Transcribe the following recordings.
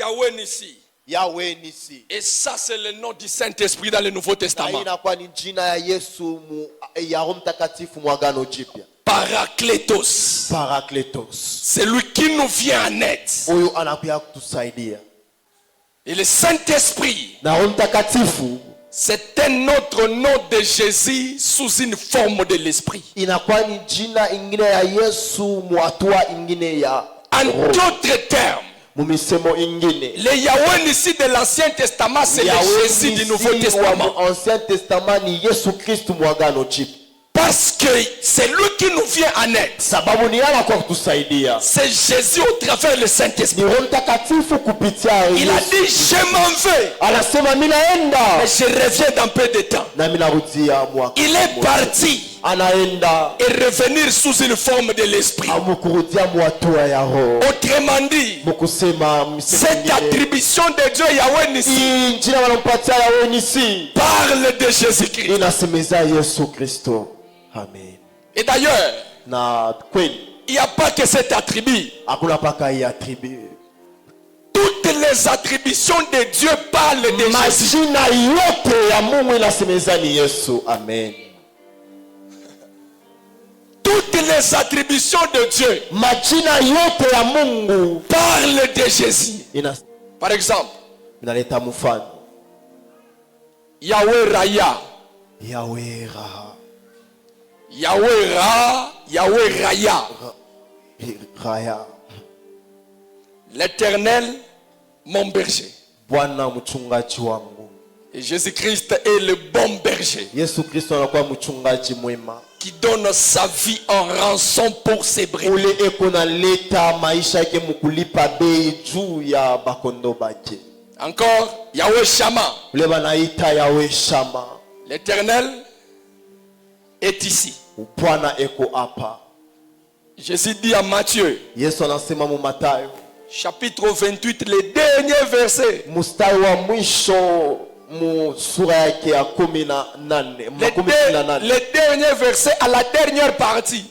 Yahweh Nissi. Yahweh Nissi. Et ça c'est le nom du Saint-Esprit dans le Nouveau Testament. Parakletos. Parakletos. C'est lui qui nous vient en aide. Et le Saint-Esprit, c'est un autre nom de Jésus sous une forme de l'Esprit. En d'autres termes, le Yahweh Nissi de l'Ancien Testament, c'est le Jésus du Nouveau Testament. Parce que c'est lui qui nous vient en aide. C'est Jésus au travers du Saint-Esprit. Il a dit je m'en vais, mais je reviens dans peu de temps. Il est parti et revenir sous une forme de l'Esprit. Autrement dit, cette attribution de Dieu Yahweh Nissi parle de Jésus-Christ. Amen. Et d'ailleurs, il n'y a pas que cet attribut. Toutes les attributions de Dieu parlent de Jésus. Amen. Toutes les attributions de Dieu parlent de Jésus. Par exemple, Yahweh Raya. Yahweh Ra. Yahweh Ra, Yahweh Raya. Raya. L'Éternel, mon berger. Et Jésus-Christ est le bon berger qui donne sa vie en rançon pour ses brebis. Encore, Yahweh Shama. L'Éternel est ici. Jésus dit à Matthieu, chapitre 28, le dernier verset. Le dernier verset à la dernière partie.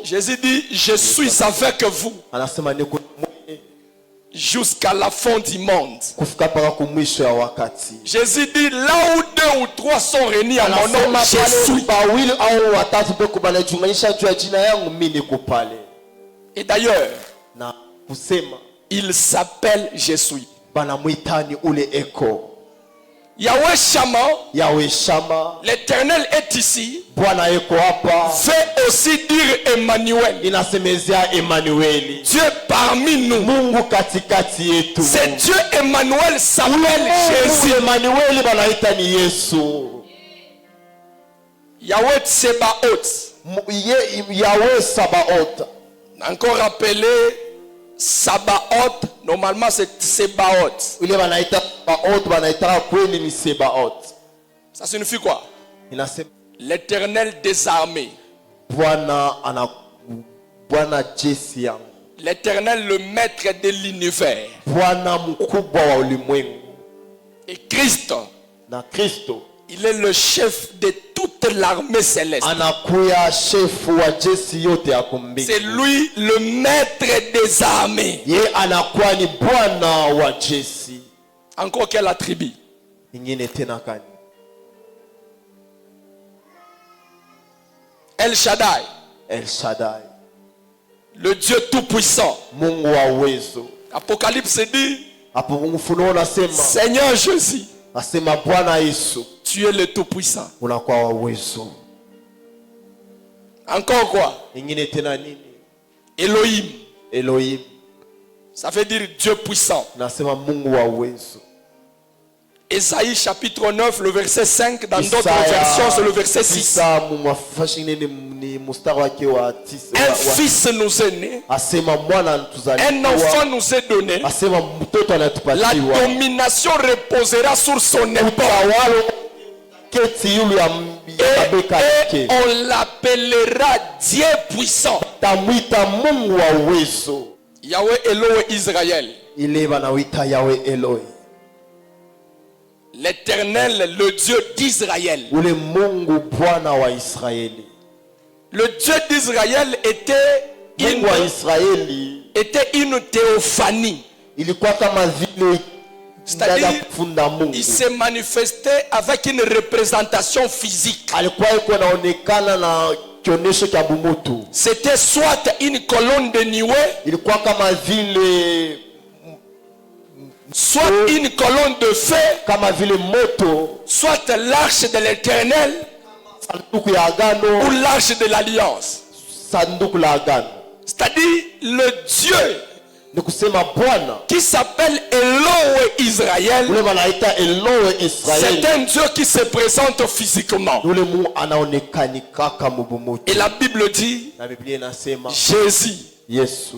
Jésus dit, je suis avec vous jusqu'à la fin du monde. Jésus dit, là où 2 ou 3 sont réunis à mon nom, je suis. Et d'ailleurs, il s'appelle je suis. Yahweh Shama, l'Éternel est ici, fait aussi dire Emmanuel. Dieu parmi nous. C'est Dieu Emmanuel s'appelle Jésus. Yahweh Tsebaoth. Encore appelé Sabaoth, normalement c'est Sebaoth. Ça signifie quoi? L'Éternel des armées. L'Éternel, le maître de l'univers. Et Christ, il est le chef de toute l'armée céleste. C'est lui le maître des armées. Encore quel attribut? El Shaddai. Le Dieu tout-puissant. Apocalypse dit, Seigneur Jésus, tu es le tout-puissant. Encore quoi? Elohim. Ça veut dire Dieu puissant. Ésaïe chapitre 9, le verset 5, dans d'autres versions, c'est le verset 6. Un fils nous est né, un enfant nous est donné, la domination reposera sur son épaule. Et on l'appellera Dieu puissant. Yahweh Elohim Israël. L'Éternel, le Dieu d'Israël. Le Dieu d'Israël était était une théophanie. Ilikuwa kama vile C'est-à-dire, il s'est manifesté avec une représentation physique. Alikuwa iko naonekana na kionyesho cha bumutu. C'était soit une colonne de nuée, Ilikuwa kama vile soit une colonne de feu, kama vile moto, soit l'arche de l'Éternel sanduku ya agano, ou l'arche de l'Alliance. sanduku la agano. C'est-à-dire le Dieu Ni kusema Bwana qui s'appelle Elohim Israël. ule wanaita Elohe Israeli. C'est un Dieu qui se présente physiquement. Ule Mungu anaonekani kaka mubumutu. Et la Bible dit, Na Biblia inasema Jésus Yesu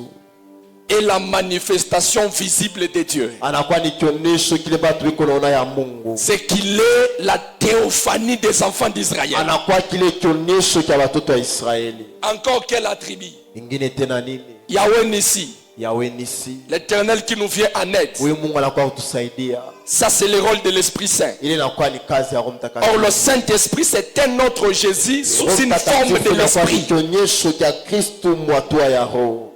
est la manifestation visible de Dieu. anakuwa ni kionyesho kile batu biko naona ya Mungu. C'est qu'il est la théophanie des enfants d'Israël. Anakuwa kile kionyesho cha watoto wa Israeli. Encore quel attribut? Ingine tena nini? Yahweh Nissi, Yawe nisi. l'Éternel qui nous vient en aide. Huyu Mungu anakuwa kutusaidia. Ça c'est le rôle de l'Esprit Saint. Ile inakuwa ni kazi ya Roho Mtakatifu. Or le Saint-Esprit c'est un autre Jésus sous une forme de l'Esprit. Kionyesho cha Kristo mwatua ya Roho.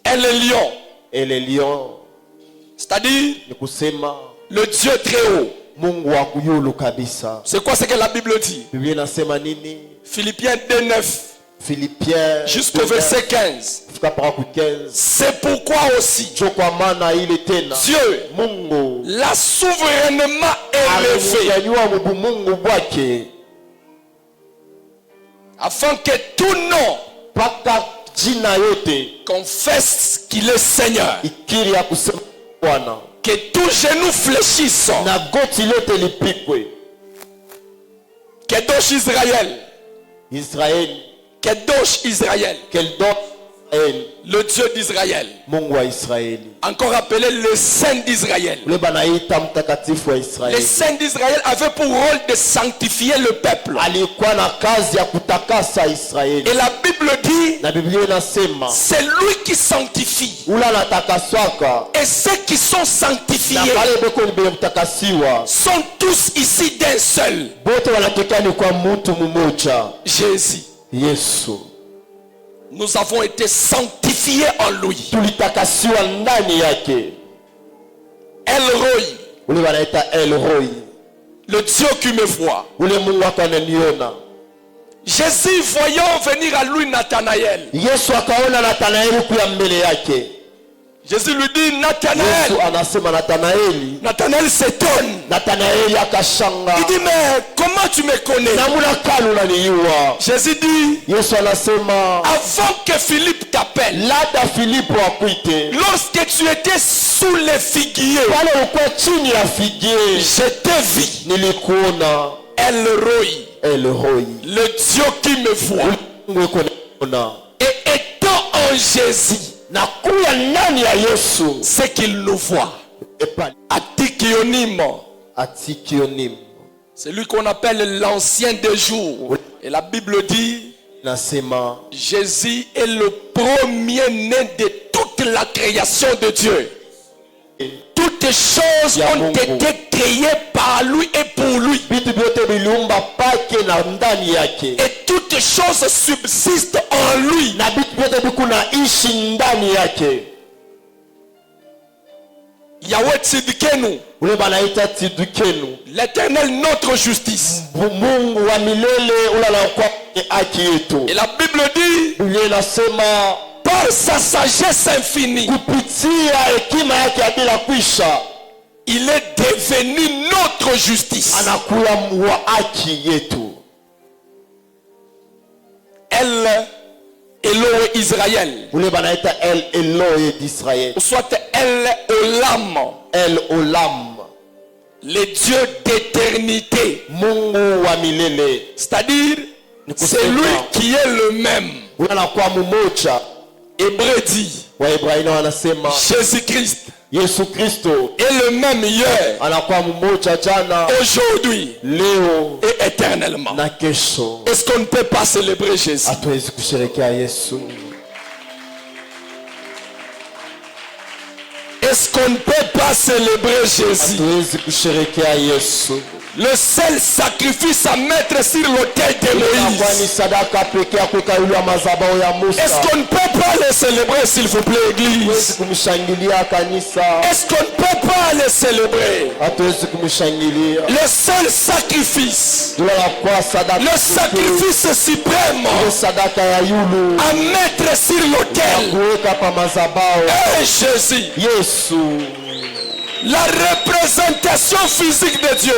Et le lion, Et le lion c'est-à-dire ni kusema le Dieu très haut. Mungu wa kuyulu kabisa. C'est quoi ce que la Bible dit? Biblia inasema nini? Philippiens 2:9 Philippiens jusqu'au verset 15. fika para ku 15. C'est pourquoi aussi Jo kwa maana ile tena Dieu Mungu l'a souverainement élevé alinyanyua mubu Mungu bwake afin que tout nom paka jina yote confesse qu'il est Seigneur, ikiri ya kusema Bwana que tout genou fléchisse, na goti lote lipikwe. Kedosh Israël, Israeli Kedosh Israël, Keldon Israeli, le Dieu d'Israël, Mungu wa Israeli. encore appelé le Saint d'Israël. Ule banaita mtakatifu wa Le Israeli. Saint d'Israël avait pour rôle de sanctifier le peuple. Alikuwa na kazi ya kutakasa Israeli. Et la Bible dit, Na Biblia inasema c'est lui qui sanctifie. ula anatakaswaka Et ceux qui sont sanctifiés na kale beko ni kutakasiwa sont tous ici d'un seul, bote wanatokea ni kwa mtu mmoja Jésus. Yesu. Nous avons été sanctifiés en lui. Tulitakasiwa ndani yake. El Roi, Ule wanaita El Roi, le Dieu qui me voit. ule Mungu wako ananiona. Jésus voyant venir à lui Nathanaël. Yesu akaona Nathanaeli kuya mbele yake. Jésus lui dit, Nathanaël. Yesu anasema Nathanaeli. Nathanaël s'étonne. Nathanaeli akashanga. Il dit, mais comment tu me connais? Namuna kali unaniua. Jésus dit, Yesu anasema avant que Philippe t'appelle, labda Filipo akuite. lorsque tu étais sous les figuiers, Pale ulikuwa chini ya figie. je t'ai vu. Nilikuona. El Roi, El Roi. le Dieu qui me voit. Mungu yuko naona. Et étant en Jésus, Na kuya ndani ya Yesu. c'est qu'il nous voit. Epa Atikionim, atikionim. c'est lui qu'on appelle l'ancien des jours. Et la Bible dit, Nasema Jésus est le premier-né de toute la création de Dieu. Toutes choses ont été créées par lui et pour lui. vitu vyote viliumba pake na ndani yake. Et toutes choses subsistent en lui. Na vitu vyote viko naishi ndani yake. Yahweh Tzidkenu, Ule banaita Tzidkenu. l'Éternel notre justice. Mungu wa milele ule anakuwa ni haki yetu. Et la Bible dit, Biblia inasema par sa sagesse infinie, kupitia hekima yake ya bila kwisha il est devenu notre justice. anakuwa wa haki yetu. El Elohim Israël, Ule banaita El Elohe d'Israël. ou soit El Olam, El Olam. le Dieu d'éternité. Mungu wa milele. C'est-à-dire, c'est lui qui est le même. Ule anakuwa mmoja. Hébreu dit, Waebrania wanasema Jésus-Christ Yesu Kristo est le même hier, anakuwa mmoja jana, aujourd'hui leo et éternellement. na kesho. Est-ce qu'on ne peut pas célébrer Jésus? Hatuwezi kusherehekea Yesu. Est-ce qu'on ne peut pas célébrer Jésus? Hatuwezi kusherehekea Yesu. Le seul sacrifice à mettre sur l'autel de Inakuwa ni Moïse. sadaka pekee ya kuweka yule wa madhabahu ya Musa. Est-ce qu'on ne peut pas le célébrer, s'il vous plaît, église? Est-ce qu'on ne peut pas le célébrer? Le seul sacrifice, le sacrifice suprême à mettre sur l'autel est Jésus. La représentation physique de Dieu.